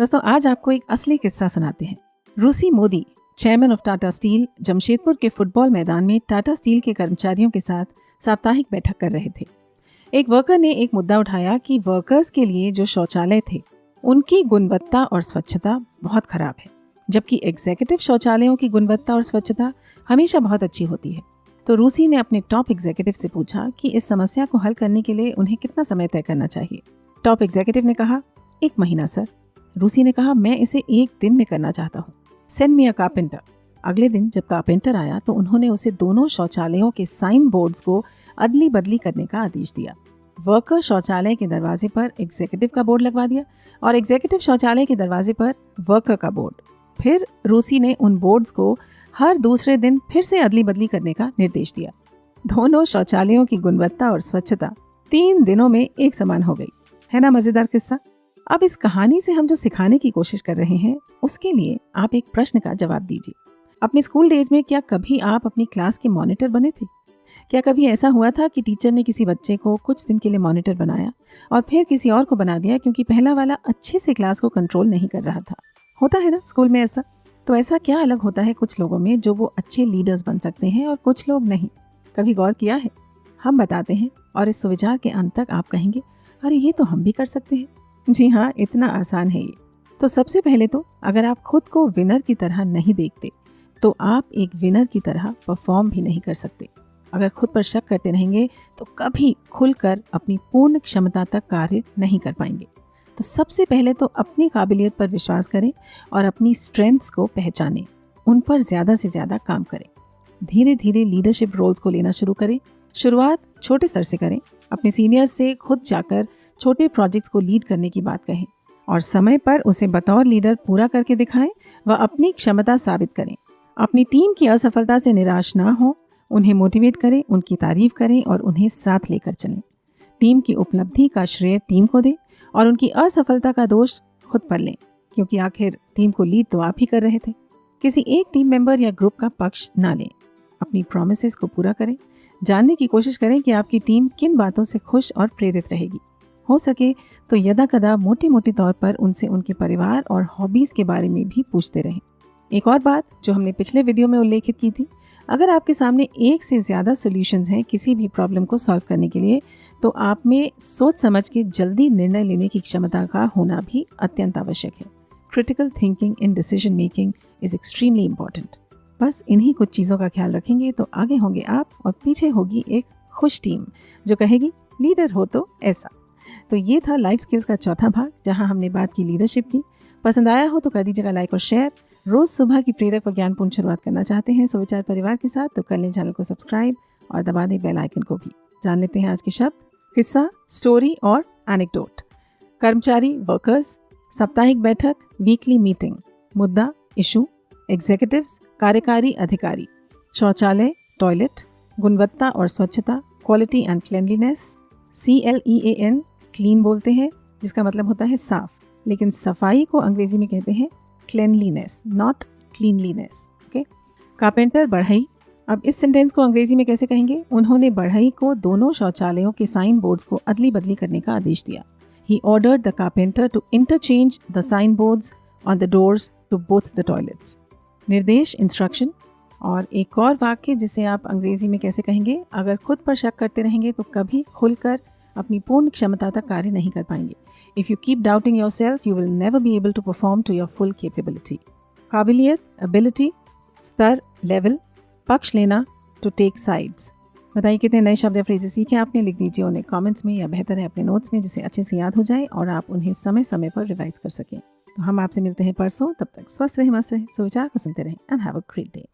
दोस्तों आज आपको एक असली किस्सा सुनाते हैं। रूसी Modi chairman of Tata steel Jamshedpur के फुटबॉल मैदान में टाटा स्टील के कर्मचारियों के साथ साप्ताहिक बैठक कर रहे थे। एक वर्कर ने एक मुद्दा उठाया कि वर्कर्स के लिए जो शौचालय थे उनकी गुणवत्ता और स्वच्छता बहुत खराब है, जबकि एग्जीक्यूटिव शौचालयों की गुणवत्ता और स्वच्छता हमेशा बहुत अच्छी होती है। तो रूसी ने अपने टॉप एग्जीक्यूटिव से पूछा कि इस समस्या को हल करने के लिए उन्हें कितना समय तय करना चाहिए। टॉप एग्जीक्यूटिव ने कहा 1 महीना सर। रूसी ने कहा मैं इसे 1 दिन में करना चाहता हूँ। सेंड मी अ कारपेंटर। अगले दिन जब कारपेंटर आया तो उन्होंने उसे दोनों शौचालयों के साइन बोर्ड्स को अदली बदली करने का आदेश दिया। वर्कर शौचालय के दरवाजे पर एग्जीक्यूटिव का बोर्ड लगवा दिया और एग्जीक्यूटिव शौचालय के दरवाजे पर वर्कर का बोर्ड। फिर रूसी ने उन बोर्ड्स को हर दूसरे दिन फिर से अदली बदली करने का निर्देश दिया। दोनों शौचालयों की गुणवत्ता और स्वच्छता 3 दिनों में एक समान हो गई। है ना मजेदार किस्सा। अब इस कहानी से हम जो सिखाने की कोशिश कर रहे हैं उसके लिए आप एक प्रश्न का जवाब दीजिए। अपने स्कूल डेज में क्या कभी आप अपनी क्लास के मॉनिटर बने थे? क्या कभी ऐसा हुआ था कि टीचर ने किसी बच्चे को कुछ दिन के लिए मॉनिटर बनाया और फिर किसी और को बना दिया क्योंकि पहला वाला अच्छे से क्लास को कंट्रोल नहीं कर रहा था? होता है ना स्कूल में ऐसा। तो ऐसा क्या अलग होता है कुछ लोगों में जो वो अच्छे लीडर्स बन सकते हैं और कुछ लोग नहीं? कभी गौर किया है? हम बताते हैं और इस सुविचार के अंत तक आप कहेंगे अरे ये तो हम भी कर सकते हैं। जी हाँ, इतना आसान है ये। तो सबसे पहले तो अगर आप खुद को विनर की तरह नहीं देखते तो आप एक विनर की तरह परफॉर्म भी नहीं कर सकते। अगर खुद पर शक करते रहेंगे तो कभी खुलकर अपनी पूर्ण क्षमता तक कार्य नहीं कर पाएंगे। तो सबसे पहले तो अपनी काबिलियत पर विश्वास करें और अपनी स्ट्रेंथ्स को पहचानें, उन पर ज़्यादा से ज़्यादा काम करें। धीरे धीरे लीडरशिप रोल्स को लेना शुरू करें। शुरुआत छोटे स्तर से करें। अपने सीनियर्स से खुद जाकर छोटे प्रोजेक्ट्स को लीड करने की बात कहें और समय पर उसे बतौर लीडर पूरा करके दिखाएं व अपनी क्षमता साबित करें। अपनी टीम की असफलता से निराश ना हो, उन्हें मोटिवेट करें, उनकी तारीफ करें और उन्हें साथ लेकर चलें। टीम की उपलब्धि का श्रेय टीम को दें और उनकी असफलता का दोष खुद पर लें, क्योंकि आखिर टीम को लीड तो आप ही कर रहे थे। किसी एक टीम मेंबर या ग्रुप का पक्ष ना लें। अपनी प्रॉमिसेस को पूरा करें। जानने की कोशिश करें कि आपकी टीम किन बातों से खुश और प्रेरित रहेगी। हो सके तो यदा कदा मोटे मोटे तौर पर उनसे उनके परिवार और हॉबीज़ के बारे में भी पूछते रहें। एक और बात जो हमने पिछले वीडियो में उल्लेखित की थी, अगर आपके सामने एक से ज़्यादा सॉल्यूशंस हैं किसी भी प्रॉब्लम को सॉल्व करने के लिए, तो आप में सोच समझ के जल्दी निर्णय लेने की क्षमता का होना भी अत्यंत आवश्यक है। Critical thinking in decision making is extremely important. बस इन्हीं कुछ चीज़ों का ख्याल रखेंगे तो आगे होंगे आप और पीछे होगी एक खुश टीम जो कहेगी लीडर हो तो ऐसा। तो ये था लाइफ स्किल्स का चौथा भाग, जहां हमने बात की लीडरशिप की। पसंद आया हो तो कर दीजिएगा लाइक और शेयर। रोज सुबह की प्रेरक व ज्ञानपूर्ण शुरुआत करना चाहते हैं सुविचार परिवार के साथ तो कर लें चैनल को सब्सक्राइब और दबा दें बेल आइकन को भी। जान लेते हैं आज के शब्द, किस्सा, स्टोरी और एनेक्डोट। कर्मचारी वर्कर्स, साप्ताहिक बैठक वीकली मीटिंग, मुद्दा इशू, एग्जीक्यूटिव्स कार्यकारी अधिकारी, शौचालय टॉयलेट, गुणवत्ता और स्वच्छता quality and cleanliness, CLEAN clean बोलते हैं जिसका मतलब होता है साफ, लेकिन सफाई को अंग्रेजी में कहते हैं cleanliness, not cleanliness. Okay. Carpenter बढ़ई। अब इस सेंटेंस को अंग्रेजी में कैसे कहेंगे? उन्होंने बढ़ई को दोनों शौचालयों के साइन बोर्ड्स को अदली बदली करने का आदेश दिया। He ordered the carpenter to interchange the sign boards on the doors to both the toilets. निर्देश, इंस्ट्रक्शन। और एक और वाक्य जिसे आप अंग्रेजी में कैसे कहेंगे? अगर खुद पर शक करते रहेंगे तो कभी खुलकर अपनी पूर्ण क्षमता तक कार्य नहीं कर पाएंगे। If you keep doubting yourself, you will never be able to perform to your full capability. काबिलियत, ability, स्तर, level, पक्ष लेना, to take sides। बताइए कितने नए शब्द या फ्रेजेस सीखे आपने? लिख दीजिए उन्हें कमेंट्स में या बेहतर है अपने नोट्स में, जिसे अच्छे से याद हो जाए और आप उन्हें समय समय पर रिवाइज कर सकें। तो हम आपसे मिलते हैं परसों। तब तक स्वस्थ रहें, मस्त रहें, सुविचार को सुनते रहें and have a great day.